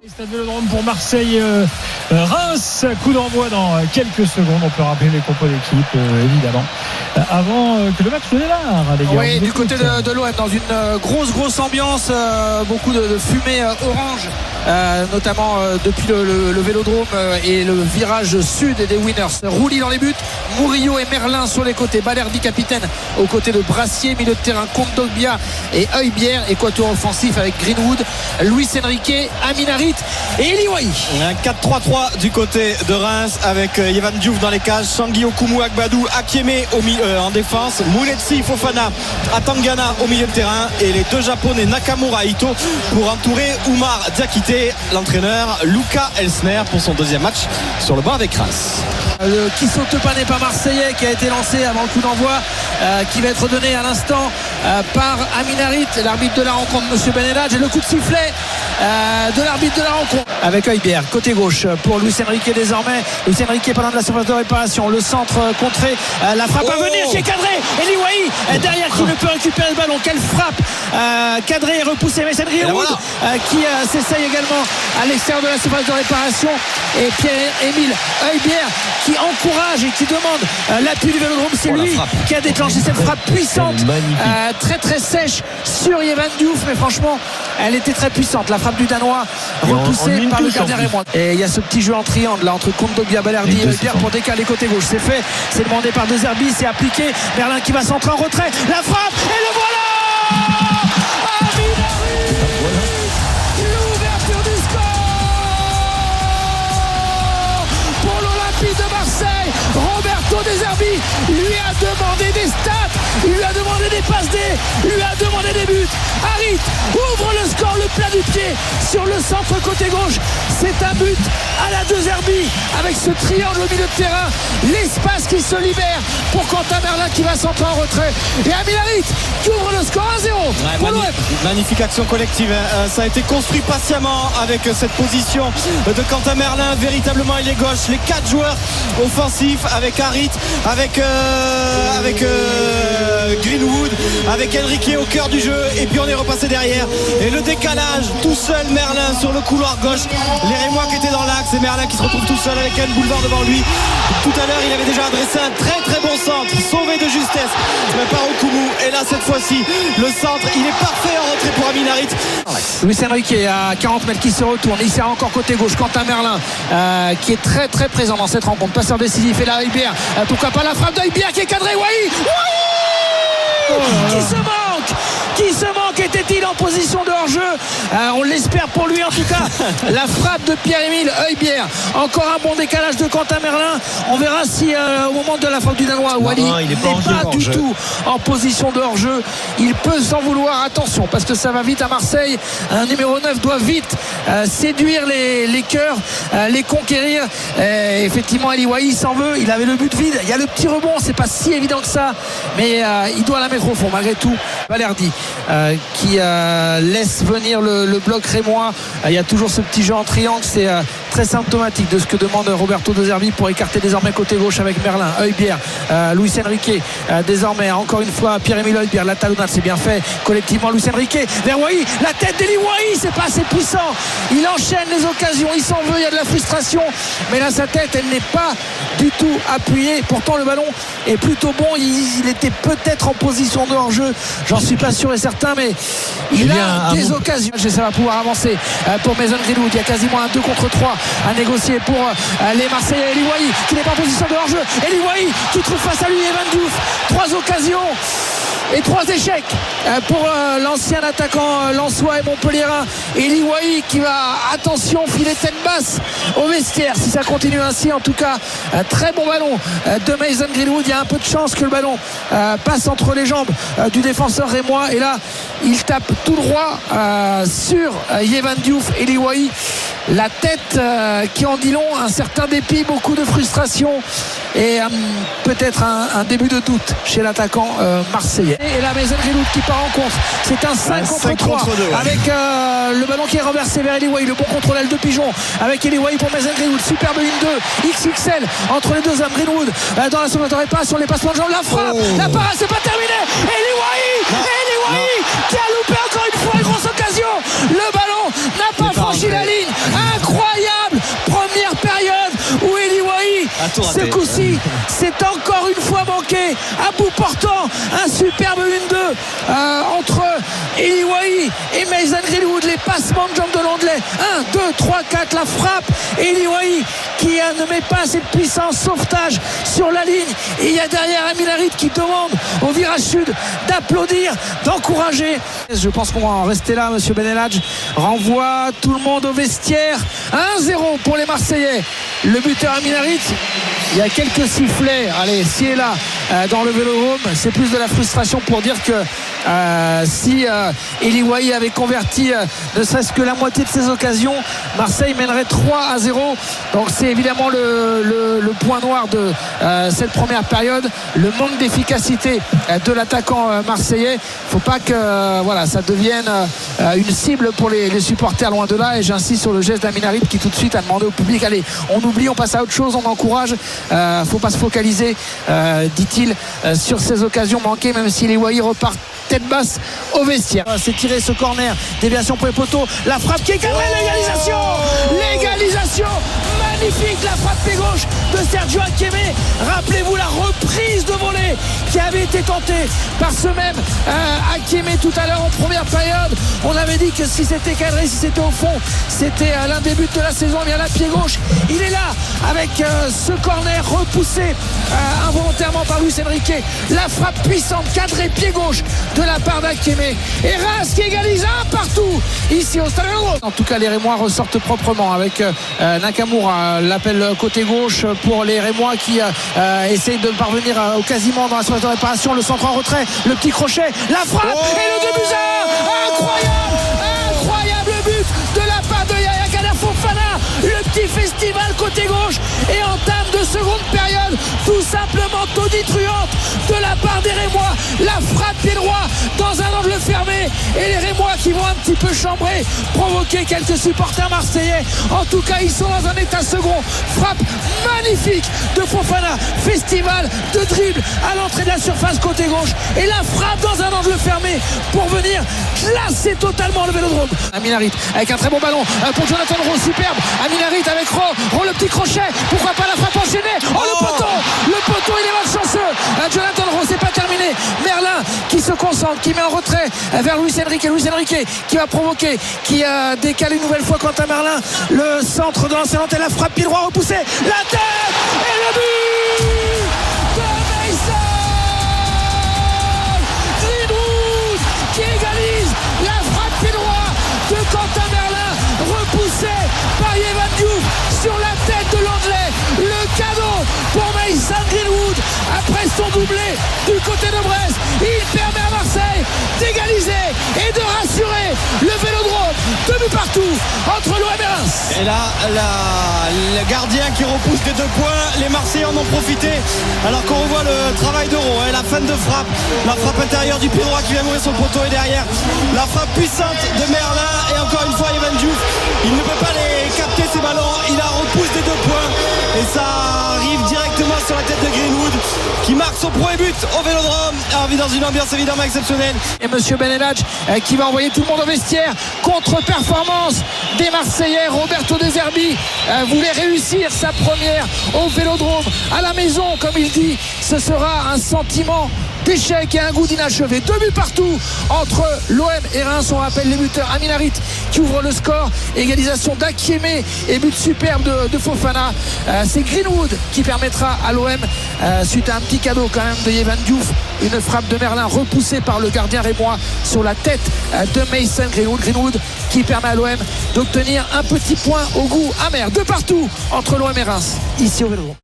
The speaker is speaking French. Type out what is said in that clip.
Stade Vélodrome pour Marseille Reims, coup d'envoi dans quelques secondes. On peut rappeler les compos d'équipe évidemment avant que le match ne démarre, les gars. Oui, du côté de l'OM, dans une grosse ambiance, beaucoup de fumée orange, notamment depuis le Vélodrome et le virage sud des Winners. Roulis dans les buts, Murillo et Merlin sur les côtés, Balerdi capitaine aux côtés de Brassier, milieu de terrain Kondogbia et Højbjerg, équateur offensif avec Greenwood, Luis Enrique, Amin Harit et Eli Wahi. Un 4-3-3 du côté de Reims avec Yehvan Diouf dans les cages, Tanguy Okumu Agbadou, Akieme en défense, Mouletsi Fofana, Atangana au milieu de terrain et les deux japonais Nakamura et Ito pour entourer Oumar Diakité, l'entraîneur Luca Elsner pour son deuxième match sur le banc avec Reims. Le qui saute pas n'est pas marseillais, qui a été lancé avant le coup d'envoi, qui va être donné à l'instant par Amin Harit, l'arbitre de la rencontre, monsieur Benelage, et le coup de sifflet de l'arbitre de la rencontre avec Højbjerg côté gauche pour Luis Enrique désormais. Luis Enrique pas loin de la surface de réparation, le centre contré, la frappe à venir qui est cadrée, Eli Wahi derrière qui ne peut récupérer le ballon. Quelle frappe cadrée et repoussée. Mason Greenwood qui s'essaye également à l'extérieur de la surface de réparation, et Pierre-Emile Højbjerg qui encourage et qui demande l'appui du Vélodrome. C'est lui qui a déclenché cette frappe puissante, très sèche sur Yehvan Diouf, mais franchement elle était très puissante, la frappe du Danois repoussée par le gardien Raymond. Et il y a ce petit jeu en triangle là entre Kondogbia, Balerdi et Højbjerg pour décaler côté gauche. C'est fait, c'est demandé par De Zerbi, c'est appliqué. Merlin qui va centrer en retrait, la frappe et le voilà. Amin Harit, l'ouverture du score pour l'Olympique de Marseille. Roberto De Zerbi lui a demandé des stats, lui a demandé des passes D, lui a demandé des buts. Harit ouvre le score, le plat du pied sur le centre côté gauche. C'est un but à la De Zerbi avec ce triangle au milieu de terrain, l'espace qui se libère pour Quentin Merlin qui va centrer en retrait, et Amin Harit qui ouvre le score 1-0 pour l'OM. Magnifique action collective, ça a été construit patiemment avec cette position de Quentin Merlin. Véritablement il est gauche, les 4 joueurs offensifs avec Harit, avec Greenwood, avec Enrique au cœur du jeu, et puis on est repassé derrière et le décalage, tout seul Merlin sur le couloir gauche, les Rémois qui étaient dans l'axe et Merlin qui se retrouve tout seul avec un boulevard devant lui. Tout à l'heure il avait déjà adressé un très bon centre, sauvé de justesse par Okumu, et là cette fois-ci le centre il est parfait en retrait pour Amin Harit. Luis Enrique à 40 mètres qui se retourne, il sert encore côté gauche, Quentin Merlin qui est très présent dans cette rencontre, passeur décisif, et là Højbjerg, pourquoi pas la frappe d'Højbjerg qui est cadrée. Wahi qui se manque, était-il en position de hors-jeu? On l'espère pour lui en tout cas. La frappe de Pierre-Emile Højbjerg, encore un bon décalage de Quentin Merlin. On verra si au moment de la frappe du Danois, Wally n'est pas du tout en position de hors-jeu. Il peut s'en vouloir, attention, parce que ça va vite à Marseille. Un numéro 9 doit vite séduire les cœurs, les conquérir. Effectivement, Eli Wahi s'en veut, il avait le but vide, il y a le petit rebond, c'est pas si évident que ça, mais il doit la mettre au fond malgré tout. Balerdi qui laisse venir le bloc rémois. Il y a toujours ce petit jeu en triangle, c'est très symptomatique de ce que demande Roberto De Zerbi pour écarter désormais côté gauche avec Merlin, Højbjerg, Luis Enrique, désormais encore une fois Pierre-Emile Højbjerg, la talonnade, c'est bien fait collectivement. Luis Enrique vers Wahi, la tête d'Eli Wahi, c'est pas assez puissant, il enchaîne les occasions, il s'en veut, il y a de la frustration, mais là sa tête elle n'est pas du tout appuyée, pourtant le ballon est plutôt bon, il était peut-être en position de hors-jeu, j'en suis pas sûr et certain, mais il a des occasions. Ça va pouvoir avancer pour Mason Greenwood. Il y a quasiment un 2 contre 3 à négocier pour les Marseillais. Eli Wahi qui n'est pas en position de hors-jeu, Eli Wahi qui trouve face à lui Yehvan Diouf. 3 occasions et 3 échecs pour l'ancien attaquant lensois et montpelliérain Eli Wahi qui va, attention, filer tête basse au vestiaire si ça continue ainsi. En tout cas, très bon ballon de Mason Greenwood. Il y a un peu de chance que le ballon passe entre les jambes du défenseur rémois, et là il tape tout droit sur Yehvan Diouf. Eli Wahi, la tête qui en dit long, un certain dépit, beaucoup de frustration et peut-être un début de doute chez l'attaquant marseillais. Et là Mason Greenwood qui part en contre, c'est un 5 contre 3 avec le ballon qui est renversé vers Eli Wahi, le bon contrôle de Pigeon avec Eli Wahi pour Mason Greenwood, superbe ligne 2 XXL entre les deux hommes. Greenwood dans la surface de réparation, les passements de jambes, la frappe, la parade, c'est pas terminé. Eli Wahi qui a loupé encore une fois une grosse occasion, le ballon n'a pas franchi la ligne. Ce coup-ci, c'est encore une fois manqué. À bout portant, un superbe 1-2 entre Eli Wahi et Mason Greenwood. Les passements de jambes de l'Anglais. 1, 2, 3, 4, la frappe. Eli Wahi qui ne met pas assez de puissance. Sauvetage sur la ligne. Et il y a derrière Amin Harit qui demande au virage sud d'applaudir, d'encourager. Je pense qu'on va en rester là, monsieur Benelhadj. Renvoie tout le monde au vestiaire. 1-0 pour les Marseillais. Le buteur Amin Harit. Il y a quelques sifflets, allez, ci et là, dans le Vélodrome. C'est plus de la frustration pour dire que si Eli Wahi avait converti ne serait-ce que la moitié de ses occasions, Marseille mènerait 3-0. Donc c'est évidemment le point noir de cette première période, le manque d'efficacité de l'attaquant marseillais. Il ne faut pas que ça devienne une cible pour les supporters, loin de là. Et j'insiste sur le geste d'Amin Harit qui tout de suite a demandé au public, allez, on oublie, on passe à autre chose, on encourage. Faut pas se focaliser, dit-il, sur ces occasions manquées, même si les Wahi repartent tête basse au vestiaire. C'est tiré ce corner, déviation pour les poteaux, la frappe qui est cadrée, l'égalisation magnifique, la frappe pied gauche de Sergio Akieme. Rappelez-vous la reprise de volée qui avait été tentée par ce même Akieme tout à l'heure en première période. On avait dit que si c'était cadré, si c'était au fond, c'était l'un des buts de la saison. Bien là, pied gauche, il est là avec ce corner repoussé involontairement par Luis Enrique. La frappe puissante cadrée pied gauche de la part d'Akieme. Et Reims qui égalise 1 partout ici au Stade Vélodrome. En tout cas, les Rémois ressortent proprement avec Nakamura. L'appel côté gauche pour les Rémois qui essayent de parvenir quasiment dans la surface de réparation. Le centre en retrait, le petit crochet, la frappe et le 2-1. Incroyable but de la part de Yaya Kader Fofana. Le petit festival côté gauche et entame de seconde période tout simplement tonitruante de la part des Rémois. La frappe pied droit dans un angle fermé et les Rémois qui vont un petit peu chambrer, provoquer quelques supporters marseillais. En tout cas, ils sont dans un état second. Frappe magnifique de Fofana, festival de dribble à l'entrée de la surface côté gauche et la frappe dans un angle fermé pour venir classer totalement le Vélodrome. Amin Harit avec un très bon ballon pour Jonathan Rowe, superbe. Amin Harit avec Rowe, le petit crochet, pourquoi pas la frappe enchaînée. Le poteau il est malchanceux. Jonathan Rowe, c'est pas terminé. Merlin qui se concentre, qui met en retrait vers Luis Enrique qui va provoquer, qui a décalé une nouvelle fois Quentin Merlin. Le centre de l'ancien antenne, la frappe pied droit repoussé, la tête et le but de Mason Greenwood qui égalise. La frappe pied droit de Quentin Merlin repoussé par Yevan Diouf sur la tête de l'Anglais. Le cadeau pour Mason Greenwood après son doublé du côté de Brest. Il permet à Marseille d'égaliser et de rassurer le Vélodrome. 2 buts partout entre l'OM et Reims. Et là, le gardien qui repousse des 2 points. Les Marseillais en ont profité. Alors qu'on revoit le travail d'Euro, la fin de frappe, la frappe intérieure du pied droit qui vient mourir sur le poteau et derrière la frappe puissante de Merlin. Et encore une fois, Yevan Diouf, il ne peut pas les capter ces ballons. Il a repousse des 2 points et ça arrive directement sur la tête de Greenwood qui marque son premier but au Vélodrome. On vit dans une ambiance évidemment exceptionnelle. Et monsieur Benelhadj qui va envoyer tout le monde au vestiaire. Contre-performance des Marseillais. Roberto De Zerbi voulait réussir sa première au Vélodrome. À la maison, comme il dit, ce sera un sentiment d'échec et un goût d'inachevé. 2 buts partout entre l'OM et Reims. On rappelle les buteurs, Amin Harit qui ouvre le score, égalisation d'Akieme et but superbe de Fofana. C'est Greenwood qui permettra à l'OM, suite à un petit cadeau quand même de Yevan Diouf, une frappe de Merlin repoussée par le gardien rémois sur la tête de Mason Greenwood qui permet à l'OM d'obtenir un petit point au goût amer. 2 partout entre l'OM et Reims ici au Vélodrome.